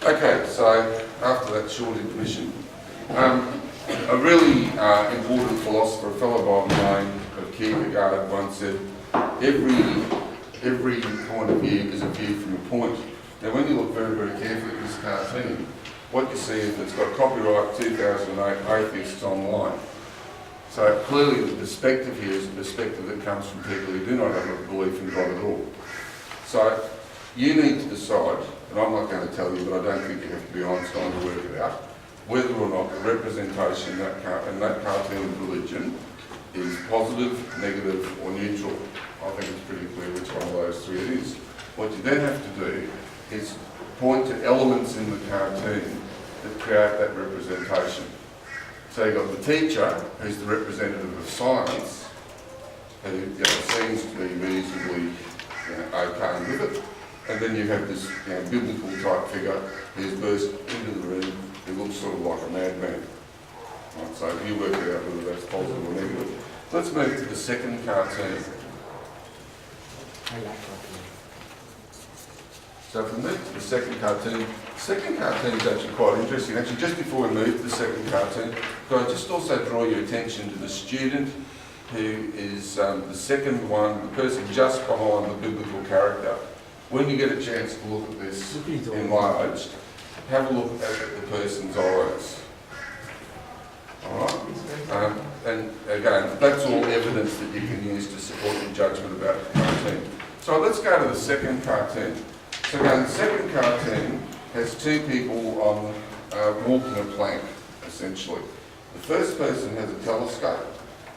Okay, so after that short intermission, a really important philosopher, a fellow by the name of Kierkegaard, once said, every point of view is a view from a point. Now when you look very, very carefully at this cartoon, what you see is it's got copyright 2008 Atheists Online. So clearly the perspective here is a perspective that comes from people who do not have a belief in God at all. So you need to decide, and I'm not going to tell you, but I don't think you have to be Einstein to work it out, whether or not the representation in that cartoon of religion is positive, negative or neutral. I think it's pretty clear which one of those three it is. What you then have to do is point to elements in the cartoon that create that representation. So you've got the teacher, who's the representative of science, who seems to be reasonably okay with it. And then you have this biblical type figure who's burst into the room, who looks sort of like a madman. Right, so you work it out whether that's positive or negative. Let's move to the second cartoon. I like cartoon. So if we move to the second cartoon is actually quite interesting. Actually, just before we move to the second cartoon, could I just also draw your attention to the student who is the second one, the person just behind the biblical character. When you get a chance to look at this enlarged, have a look at the person's eyes. Alright? And again, that's all evidence that you can use to support your judgment about the cartoon. So let's go to the second cartoon. So again, the second cartoon has two people on walking a plank, essentially. The first person has a telescope,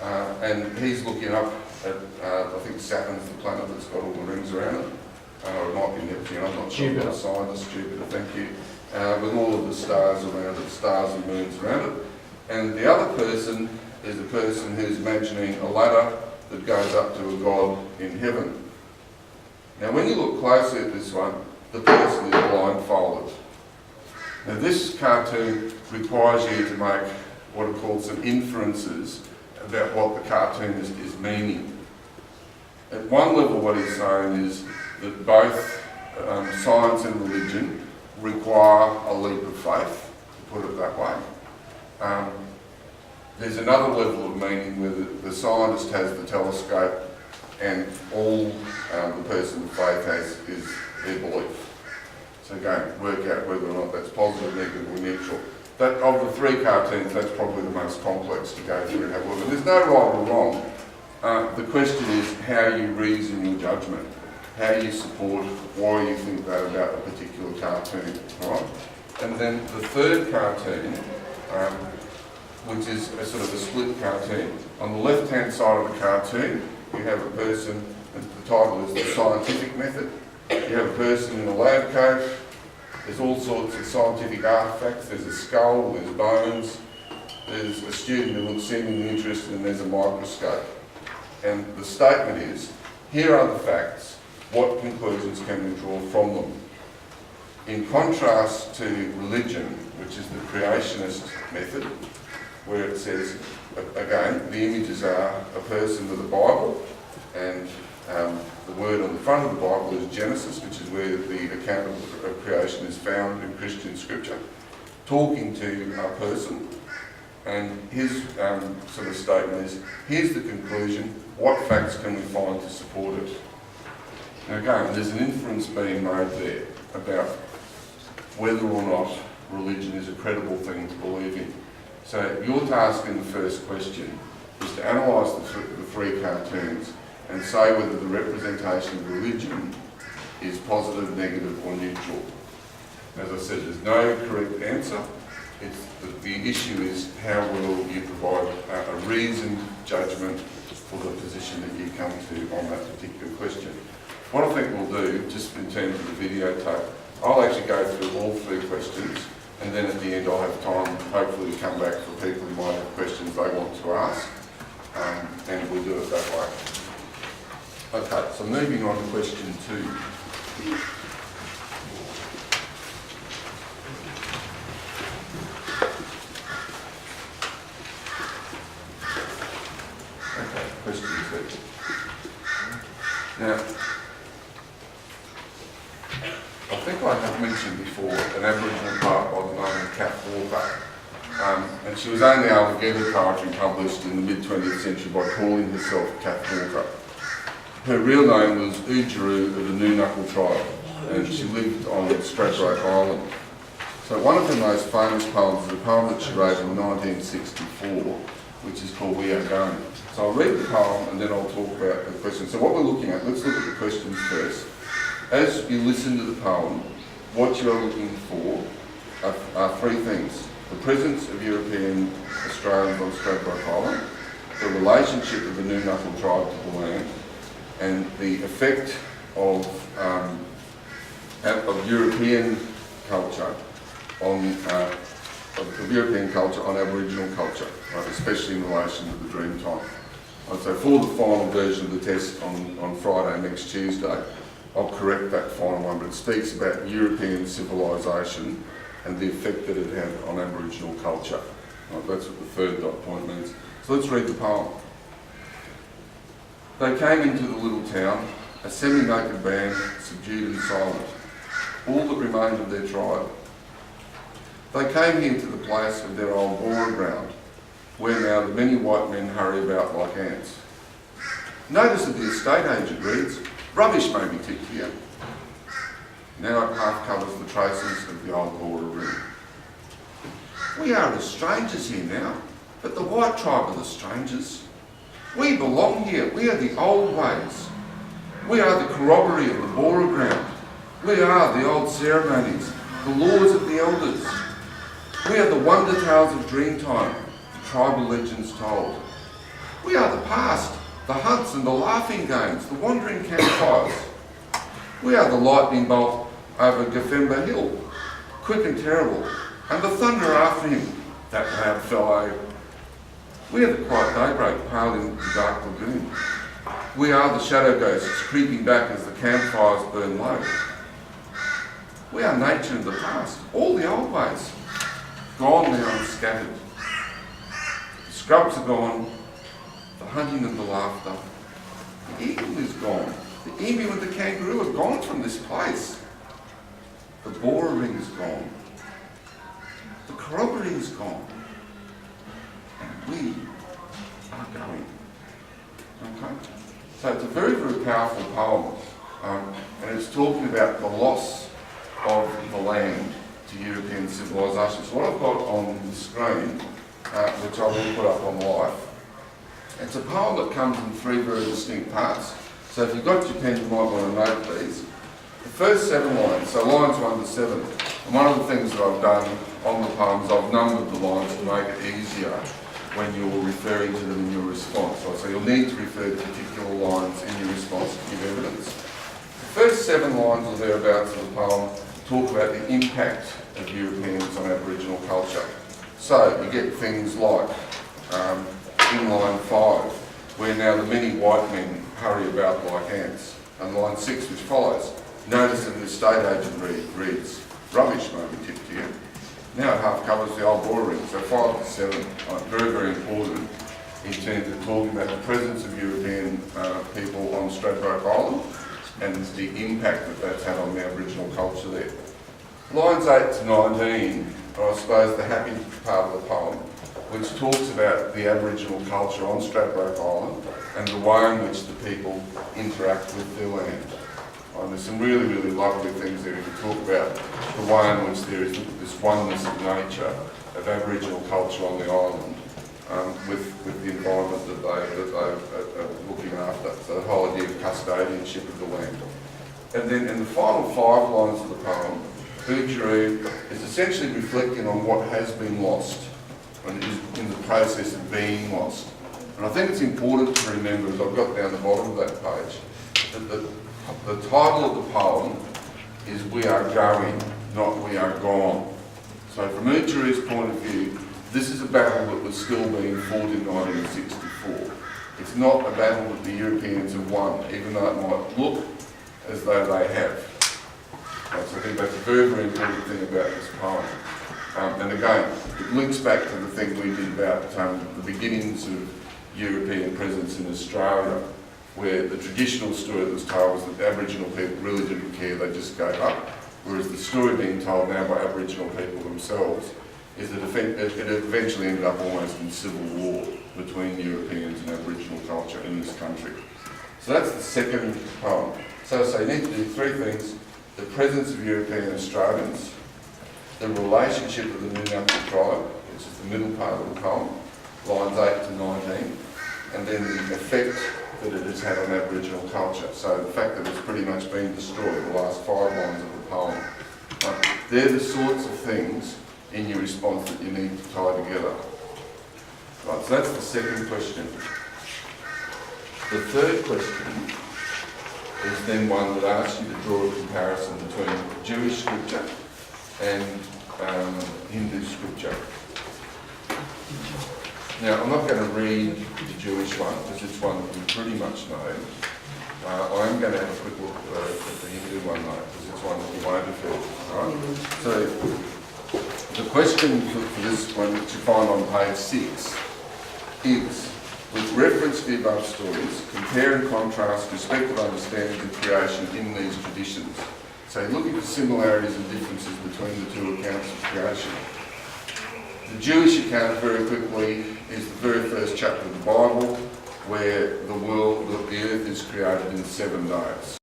and he's looking up at, I think Saturn's the planet that's got all the rings around it. It might be Neptune, I'm not sure. I'm not a scientist, Jupiter, thank you. With all of the stars around it, stars and moons around it. And the other person is a person who's imagining a ladder that goes up to a god in heaven. Now when you look closely at this one, the person is blindfolded. Now this cartoon requires you to make what are called some inferences about what the cartoon is meaning. At one level what he's saying is that both science and religion require a leap of faith, to put it that way. There's another level of meaning where the scientist has the telescope and all the person of faith has is their belief. So again, work out whether or not that's positive, negative or neutral. That, of the three cartoons, that's probably the most complex to go through and have a look at. There's no right or wrong. The question is how you reason your judgment, how you support why you think that about a particular cartoon. Right? And then the third cartoon, which is a sort of a split cartoon. On the left-hand side of the cartoon, you have a person, and the title is The Scientific Method. You have a person in a lab coat. There's all sorts of scientific artefacts. There's a skull, there's bones. There's a student who looks seemingly interested, and there's a microscope. And the statement is, here are the facts. What conclusions can we draw from them? In contrast to religion, which is the creationist method, where it says, again, the images are a person with a Bible, and the word on the front of the Bible is Genesis, which is where the account of creation is found in Christian scripture, talking to a person. And his sort of statement is, here's the conclusion, what facts can we find to support it? Now again, there's an inference being made there about whether or not religion is a credible thing to believe in. So your task in the first question is to analyse the three cartoons and say whether the representation of religion is positive, negative or neutral. As I said, there's no correct answer. The issue is how will you provide a reasoned judgment for the position that you come to on that particular question. What I think we'll do, just in terms of the videotape, I'll actually go through all three questions, and then at the end I'll have time, hopefully, to come back for people who might have questions they want to ask, and we'll do it that way. Okay, so moving on to question 2. Okay, question 2. Now, I think I have mentioned before an Aboriginal poet by the name of Kath Walker. And she was only able to get her poetry published in the mid-20th century by calling herself Kath Walker. Her real name was Oodgeroo of the Nunukal tribe, and she lived on Stradbroke Island. So one of her most famous poems is a poem that she wrote in 1964, which is called We Are Going. So I'll read the poem and then I'll talk about the questions. So what we're looking at, let's look at the questions first. As you listen to the poem, what you are looking for are three things. The presence of European Australians on Stradbroke Island, the relationship of the Nunukal tribe to the land, and the effect of European culture on Aboriginal culture, right, especially in relation to the Dreamtime. And so for the final version of the test on Friday next Tuesday, I'll correct that final one, but it speaks about European civilisation and the effect that it had on Aboriginal culture. Right, that's what the third dot point means. So let's read the poem. They came into the little town, a semi-naked band, subdued and silent, all that remained of their tribe. They came here to the place of their old bora ground, where now the many white men hurry about like ants. Notice that the estate agent reads, rubbish may be tipped here. Now it half covers the traces of the old bora ring. We are as strangers here now, but the white tribe are the strangers. We belong here, we are the old ways. We are the corroboree of the bora ground. We are the old ceremonies, the laws of the elders. We are the wonder tales of Dreamtime, the tribal legends told. We are the past, the hunts and the laughing games, the wandering campfires. We are the lightning bolt over Gaffemba Hill, quick and terrible, and the thunder after him, that loud fellow. We are the quiet daybreak pale in the dark lagoon. We are the shadow ghosts creeping back as the campfires burn low. We are nature of the past, all the old ways, gone now and scattered. The scrubs are gone, the hunting and the laughter. The eagle is gone. The emu and the kangaroo are gone from this place. The bora ring is gone. The corroboree is gone. And we are going. Okay? So it's a very, very powerful poem. And it's talking about the loss of the land to European civilisation. So what I've got on the screen, which I will put up on live, it's a poem that comes in three very distinct parts. So if you've got your pen, you might want to note these. The first 7 lines, so lines 1 to 7, and one of the things that I've done on the poems, I've numbered the lines to make it easier when you're referring to them in your response. So you'll need to refer to particular lines in your response to give evidence. The first 7 lines or thereabouts of the poem talk about the impact of Europeans on Aboriginal culture. So you get things like, in line 5, where now the many white men hurry about like ants, and line 6, which follows, notice that the estate agent reads, rubbish may be tipped here. Now it half covers the old bora ring, so 5 to 7 are very, very important in terms of talking about the presence of European people on Stradbroke Island and the impact that that's had on the Aboriginal culture there. Lines 8 to 19 are, I suppose, the happy part of the poem, which talks about the Aboriginal culture on Stradbroke Island and the way in which the people interact with their land. And there's some really, really lovely things there. You talk about the way in which there is this oneness of nature, of Aboriginal culture on the island, with the environment that they are looking after. So the whole idea of custodianship of the land. And then in the final 5 lines of the poem, Oodgeroo is essentially reflecting on what has been lost and is in the process of being lost. And I think it's important to remember, as I've got down the bottom of that page, that the title of the poem is We Are Going, not We Are Gone. So from Oodgeroo's point of view, this is a battle that was still being fought in 1964. It's not a battle that the Europeans have won, even though it might look as though they have. So I think that's a very, very important thing about this poem. And again, it links back to the thing we did about the beginnings of European presence in Australia, where the traditional story that was told was that Aboriginal people really didn't care, they just gave up. whereas the story being told now by Aboriginal people themselves is that it eventually ended up almost in civil war between Europeans and Aboriginal culture in this country. So that's the second poem. So you need to do three things: the presence of European Australians, the relationship of the Ngunnawal tribe, which is the middle part of the poem, lines 8 to 19, and then the effect that it has had on Aboriginal culture. So the fact that it's pretty much been destroyed, the last 5 lines of the poem. They're the sorts of things in your response that you need to tie together. Right, so that's the second question. The third question is then one that asks you to draw a comparison between Jewish scripture and Hindu scripture. Now, I'm not going to read the Jewish one because it's one that we pretty much know. I am going to have a quick look at the Hindu one though, because it's one that you won't have heard. Right? So, the question for this one, which you find on page 6, is, with reference to the above stories, compare and contrast respective understandings of creation in these traditions. So look at the similarities and differences between the two accounts of creation. The Jewish account, very quickly, is the very first chapter of the Bible, where the earth is created in 7 days.